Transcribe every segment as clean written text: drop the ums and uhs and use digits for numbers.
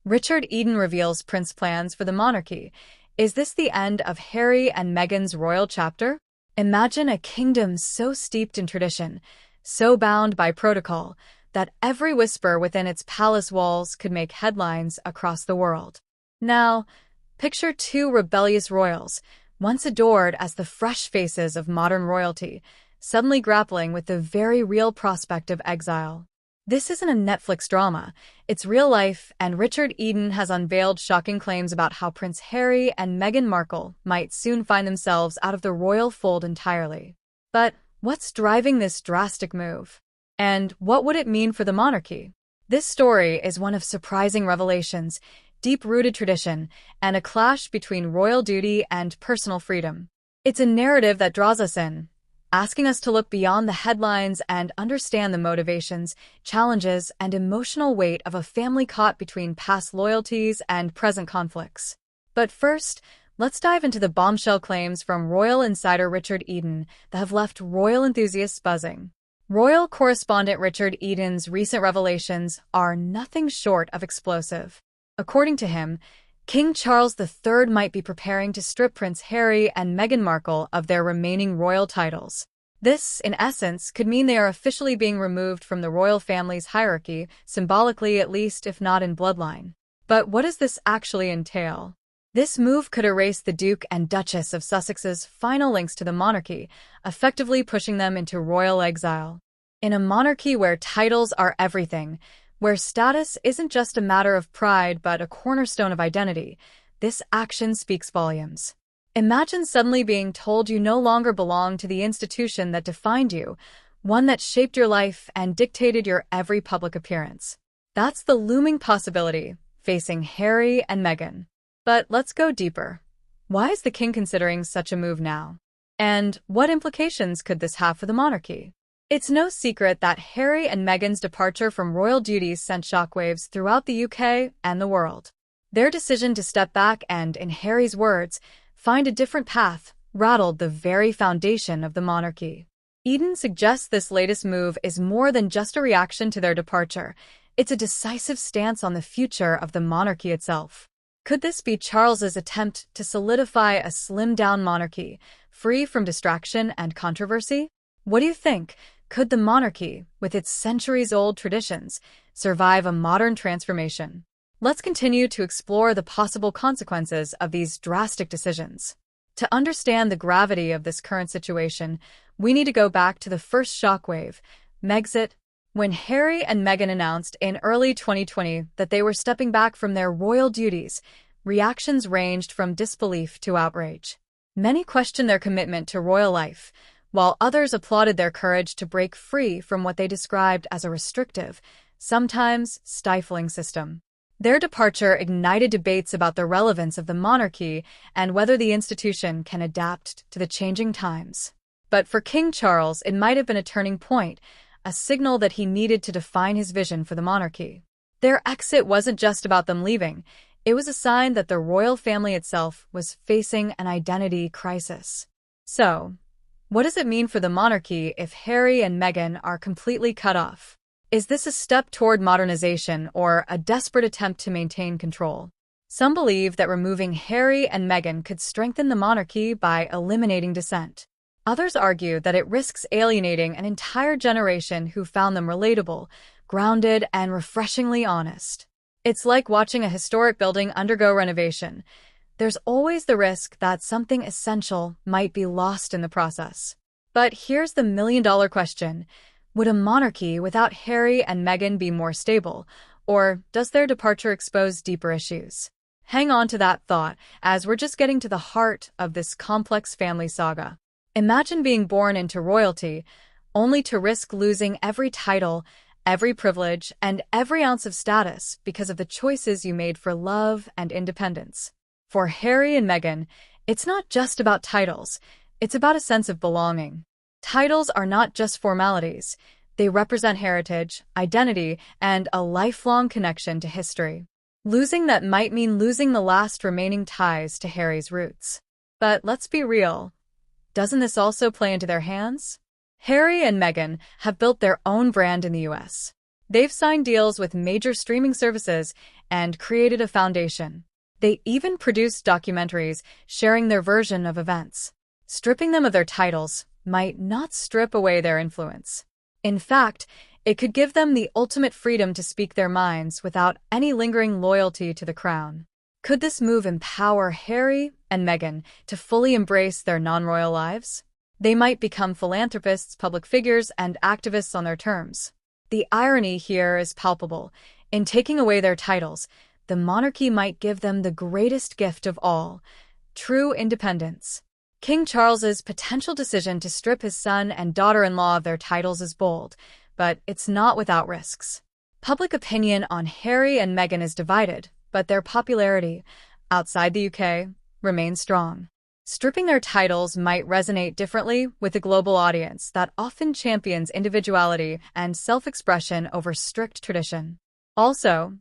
Richard Eden reveals Prince's plans for the monarchy. Is this the end of Harry and Meghan's royal chapter? Imagine a kingdom so steeped in tradition, so bound by protocol, that every whisper within its palace walls could make headlines across the world. Now, picture two rebellious royals, once adored as the fresh faces of modern royalty, suddenly grappling with the very real prospect of exile. This isn't a Netflix drama, it's real life, and Richard Eden has unveiled shocking claims about how Prince Harry and Meghan Markle might soon find themselves out of the royal fold entirely. But what's driving this drastic move? And what would it mean for the monarchy? This story is one of surprising revelations, deep-rooted tradition, and a clash between royal duty and personal freedom. It's a narrative that draws us in, asking us to look beyond the headlines and understand the motivations, challenges, and emotional weight of a family caught between past loyalties and present conflicts. But first, let's dive into the bombshell claims from royal insider Richard Eden that have left royal enthusiasts buzzing. Royal correspondent Richard Eden's recent revelations are nothing short of explosive. According to him, King Charles III might be preparing to strip Prince Harry and Meghan Markle of their remaining royal titles. This, in essence, could mean they are officially being removed from the royal family's hierarchy, symbolically at least if not in bloodline. But what does this actually entail? This move could erase the Duke and Duchess of Sussex's final links to the monarchy, effectively pushing them into royal exile. In a monarchy where titles are everything, where status isn't just a matter of pride but a cornerstone of identity, this action speaks volumes. Imagine suddenly being told you no longer belong to the institution that defined you, one that shaped your life and dictated your every public appearance. That's the looming possibility facing Harry and Meghan. But let's go deeper. Why is the king considering such a move now? And what implications could this have for the monarchy? It's no secret that Harry and Meghan's departure from royal duties sent shockwaves throughout the UK and the world. Their decision to step back and, in Harry's words, find a different path rattled the very foundation of the monarchy. Eden suggests this latest move is more than just a reaction to their departure. It's a decisive stance on the future of the monarchy itself. Could this be Charles's attempt to solidify a slimmed-down monarchy, free from distraction and controversy? What do you think? Could the monarchy, with its centuries-old traditions, survive a modern transformation? Let's continue to explore the possible consequences of these drastic decisions. To understand the gravity of this current situation, we need to go back to the first shockwave, Megxit. When Harry and Meghan announced in early 2020 that they were stepping back from their royal duties, reactions ranged from disbelief to outrage. Many questioned their commitment to royal life, while others applauded their courage to break free from what they described as a restrictive, sometimes stifling system. Their departure ignited debates about the relevance of the monarchy and whether the institution can adapt to the changing times. But for King Charles, it might have been a turning point, a signal that he needed to define his vision for the monarchy. Their exit wasn't just about them leaving, it was a sign that the royal family itself was facing an identity crisis. So, what does it mean for the monarchy if Harry and Meghan are completely cut off? Is this a step toward modernization or a desperate attempt to maintain control? Some believe that removing Harry and Meghan could strengthen the monarchy by eliminating dissent. Others argue that it risks alienating an entire generation who found them relatable, grounded, and refreshingly honest. It's like watching a historic building undergo renovation. There's always the risk that something essential might be lost in the process. But here's the million-dollar question. Would a monarchy without Harry and Meghan be more stable, or does their departure expose deeper issues? Hang on to that thought, as we're just getting to the heart of this complex family saga. Imagine being born into royalty, only to risk losing every title, every privilege, and every ounce of status because of the choices you made for love and independence. For Harry and Meghan, it's not just about titles, it's about a sense of belonging. Titles are not just formalities, they represent heritage, identity, and a lifelong connection to history. Losing that might mean losing the last remaining ties to Harry's roots. But let's be real, doesn't this also play into their hands? Harry and Meghan have built their own brand in the US. They've signed deals with major streaming services and created a foundation. They even produced documentaries sharing their version of events. Stripping them of their titles might not strip away their influence. In fact, it could give them the ultimate freedom to speak their minds without any lingering loyalty to the crown. Could this move empower Harry and Meghan to fully embrace their non-royal lives? They might become philanthropists, public figures, and activists on their terms. The irony here is palpable. In taking away their titles, the monarchy might give them the greatest gift of all, true independence. King Charles's potential decision to strip his son and daughter-in-law of their titles is bold, but it's not without risks. Public opinion on Harry and Meghan is divided, but their popularity, outside the UK, remains strong. Stripping their titles might resonate differently with a global audience that often champions individuality and self-expression over strict tradition. Also,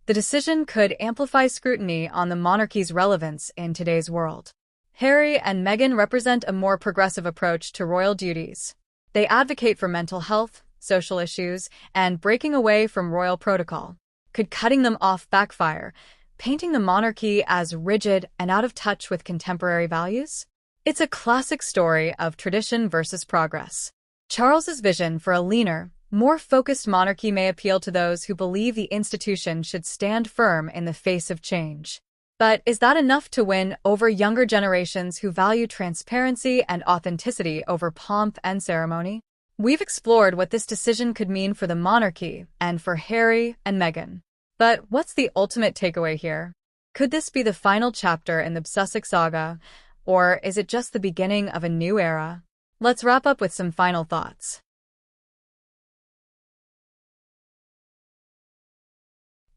the decision could amplify scrutiny on the monarchy's relevance in today's world. Harry and Meghan represent a more progressive approach to royal duties. They advocate for mental health, social issues, and breaking away from royal protocol. Could cutting them off backfire, painting the monarchy as rigid and out of touch with contemporary values? It's a classic story of tradition versus progress. Charles's vision for a leaner, more focused monarchy may appeal to those who believe the institution should stand firm in the face of change. But is that enough to win over younger generations who value transparency and authenticity over pomp and ceremony? We've explored what this decision could mean for the monarchy and for Harry and Meghan. But what's the ultimate takeaway here? Could this be the final chapter in the Sussex saga, or is it just the beginning of a new era? Let's wrap up with some final thoughts.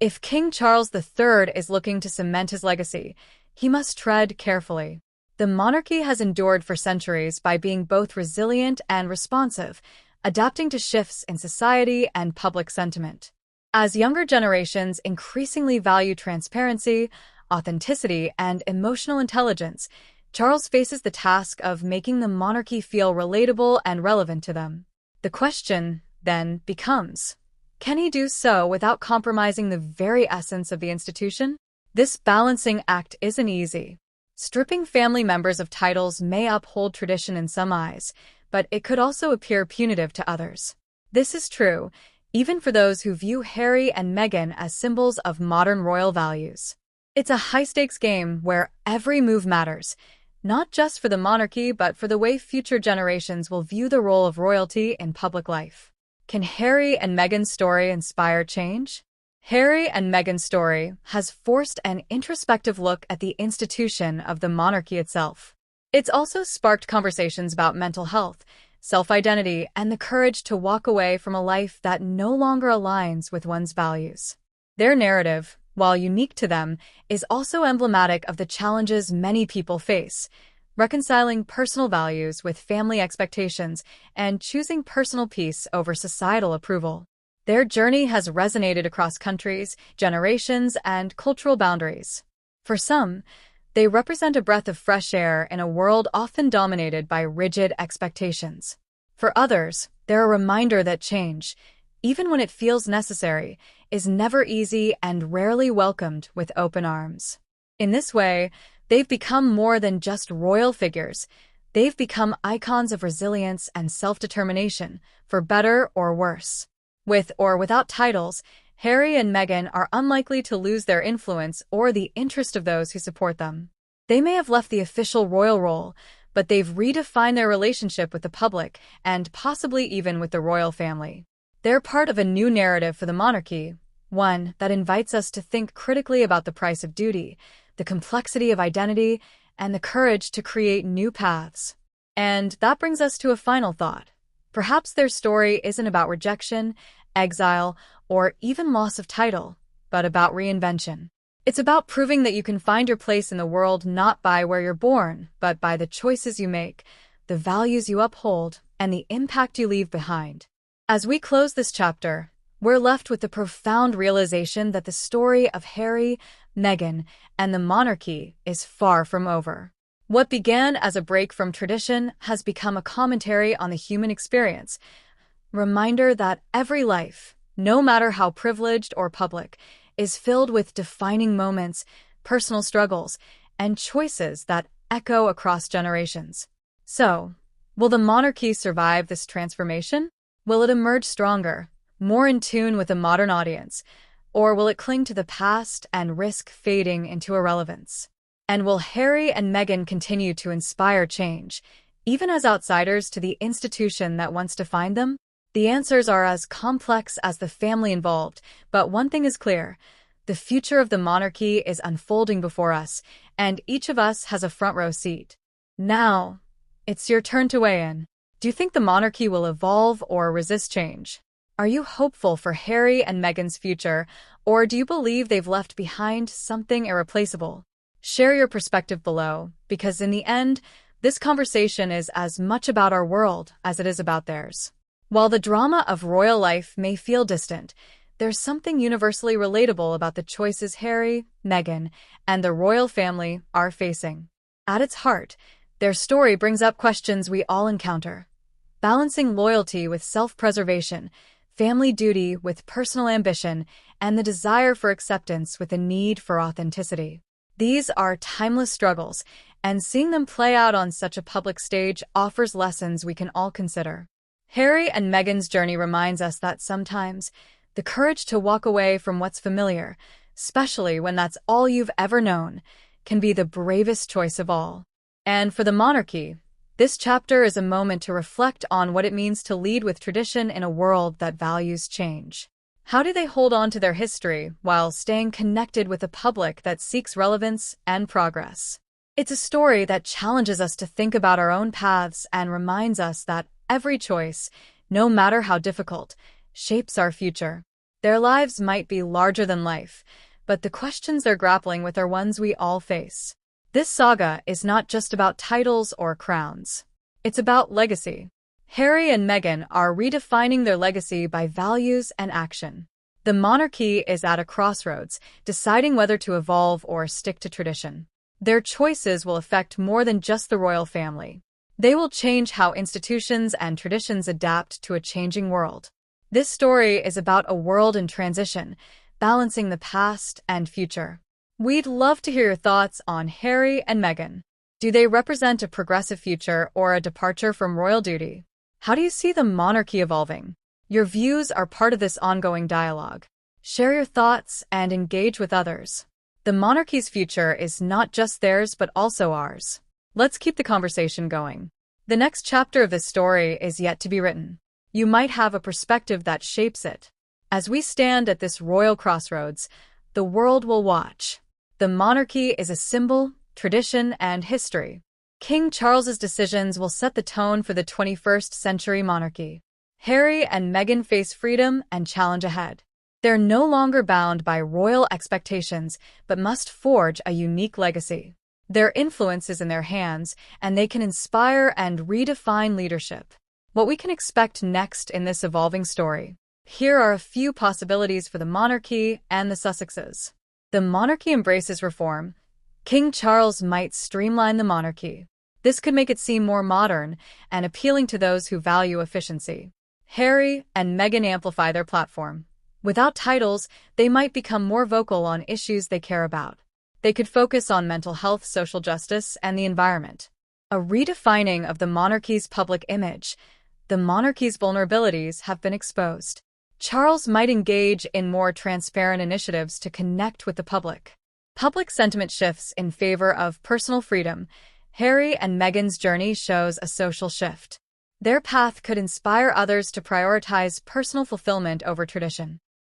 If King Charles III is looking to cement his legacy, he must tread carefully. The monarchy has endured for centuries by being both resilient and responsive, adapting to shifts in society and public sentiment. As younger generations increasingly value transparency, authenticity, and emotional intelligence, Charles faces the task of making the monarchy feel relatable and relevant to them. The question, then, becomes, can he do so without compromising the very essence of the institution? This balancing act isn't easy. Stripping family members of titles may uphold tradition in some eyes, but it could also appear punitive to others. This is true, even for those who view Harry and Meghan as symbols of modern royal values. It's a high-stakes game where every move matters, not just for the monarchy but for the way future generations will view the role of royalty in public life. Can Harry and Meghan's story inspire change? Harry and Meghan's story has forced an introspective look at the institution of the monarchy itself. It's also sparked conversations about mental health, self-identity, and the courage to walk away from a life that no longer aligns with one's values. Their narrative, while unique to them, is also emblematic of the challenges many people face, reconciling personal values with family expectations and choosing personal peace over societal approval. Their journey has resonated across countries, generations, and cultural boundaries. For some, they represent a breath of fresh air in a world often dominated by rigid expectations. For others, they're a reminder that change, even when it feels necessary, is never easy and rarely welcomed with open arms. In this way, they've become more than just royal figures. They've become icons of resilience and self-determination, for better or worse. With or without titles, Harry and Meghan are unlikely to lose their influence or the interest of those who support them. They may have left the official royal role, but they've redefined their relationship with the public and possibly even with the royal family. They're part of a new narrative for the monarchy, one that invites us to think critically about the price of duty, the complexity of identity, and the courage to create new paths. And that brings us to a final thought. Perhaps their story isn't about rejection, exile, or even loss of title, but about reinvention. It's about proving that you can find your place in the world not by where you're born, but by the choices you make, the values you uphold, and the impact you leave behind. As we close this chapter, we're left with the profound realization that the story of Harry, Meghan, and the monarchy is far from over. What began as a break from tradition has become a commentary on the human experience, reminder that every life, no matter how privileged or public, is filled with defining moments, personal struggles, and choices that echo across generations. So, will the monarchy survive this transformation? Will it emerge stronger, more in tune with a modern audience, or will it cling to the past and risk fading into irrelevance? And will Harry and Meghan continue to inspire change, even as outsiders to the institution that once defined them? The answers are as complex as the family involved, but one thing is clear: the future of the monarchy is unfolding before us, and each of us has a front row seat. Now, it's your turn to weigh in. Do you think the monarchy will evolve or resist change? Are you hopeful for Harry and Meghan's future, or do you believe they've left behind something irreplaceable? Share your perspective below, because in the end, this conversation is as much about our world as it is about theirs. While the drama of royal life may feel distant, there's something universally relatable about the choices Harry, Meghan, and the royal family are facing. At its heart, their story brings up questions we all encounter: balancing loyalty with self-preservation, family duty with personal ambition, and the desire for acceptance with a need for authenticity. These are timeless struggles, and seeing them play out on such a public stage offers lessons we can all consider. Harry and Meghan's journey reminds us that sometimes the courage to walk away from what's familiar, especially when that's all you've ever known, can be the bravest choice of all. And for the monarchy, this chapter is a moment to reflect on what it means to lead with tradition in a world that values change. How do they hold on to their history while staying connected with a public that seeks relevance and progress? It's a story that challenges us to think about our own paths and reminds us that every choice, no matter how difficult, shapes our future. Their lives might be larger than life, but the questions they're grappling with are ones we all face. This saga is not just about titles or crowns. It's about legacy. Harry and Meghan are redefining their legacy by values and action. The monarchy is at a crossroads, deciding whether to evolve or stick to tradition. Their choices will affect more than just the royal family. They will change how institutions and traditions adapt to a changing world. This story is about a world in transition, balancing the past and future. We'd love to hear your thoughts on Harry and Meghan. Do they represent a progressive future or a departure from royal duty? How do you see the monarchy evolving? Your views are part of this ongoing dialogue. Share your thoughts and engage with others. The monarchy's future is not just theirs but also ours. Let's keep the conversation going. The next chapter of this story is yet to be written. You might have a perspective that shapes it. As we stand at this royal crossroads, the world will watch. The monarchy is a symbol, tradition, and history. King Charles's decisions will set the tone for the 21st century monarchy. Harry and Meghan face freedom and challenge ahead. They're no longer bound by royal expectations, but must forge a unique legacy. Their influence is in their hands, and they can inspire and redefine leadership. What we can expect next in this evolving story. Here are a few possibilities for the monarchy and the Sussexes. The monarchy embraces reform. King Charles might streamline the monarchy. This could make it seem more modern and appealing to those who value efficiency. Harry and Meghan amplify their platform. Without titles, they might become more vocal on issues they care about. They could focus on mental health, social justice, and the environment. A redefining of the monarchy's public image. The monarchy's vulnerabilities have been exposed. Charles might engage in more transparent initiatives to connect with the public. Public sentiment shifts in favor of personal freedom. Harry and Meghan's journey shows a social shift. Their path could inspire others to prioritize personal fulfillment over tradition.